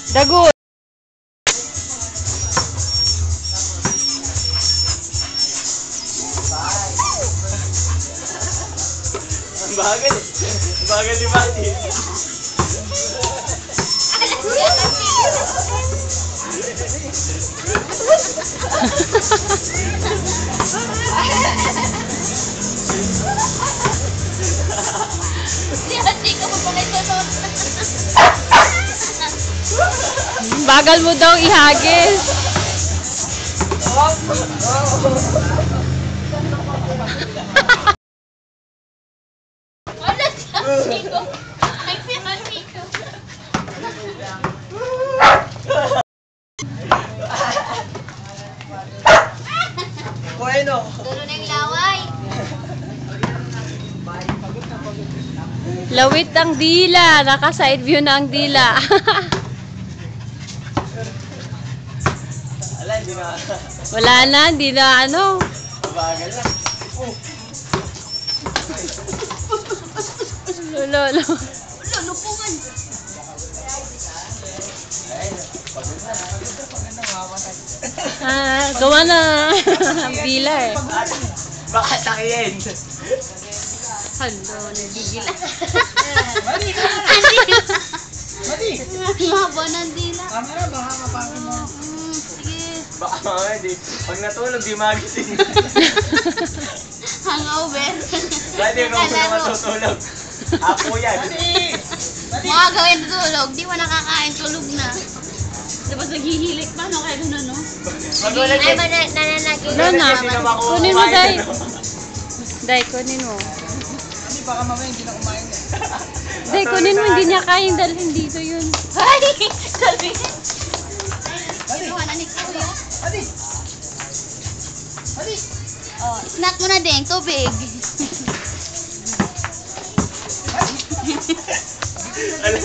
Dagot. Ang bagal eh. Ang bagal ni Mati. Hindi ka magpakaitunod. Bagal mo daw ihagis. Wala siya, Chico. Nagsiman, Chico. Bueno. Dulo na yung laway. Lawit ang dila. Naka-side view na ang dila. Ala, hindi na. Wala na, hindi na ano. Bagal na. Lolo. Lupungan. Gawa na. Ang dila eh. Bakit takiyin? Hello, nagigil. Mati ka na! Mati! Mahaba ng dila. Kamera, baka mapangin mo. Sige. Baka mamaya di. Pag natulog, di magising. Hangover. Dati kung gusto matutulog. Apo yan. Mga gawin tulog. Di mo nakakain. Tulog na. Tapos naghihilik pa, no? Kaya gano'n, no? Magulat Ay, yan. nananagin. Nana, kunin mo, Day. Day, kunin mo. Hindi, baka mamaya hindi na kumain yan. Day, kunin mo. Hindi niya kayang dalhin dito yun. Ay! Sabi. Kinuha na ni Kuya. Mati! Mati! Oh, snack mo na din. Tubig. Alam,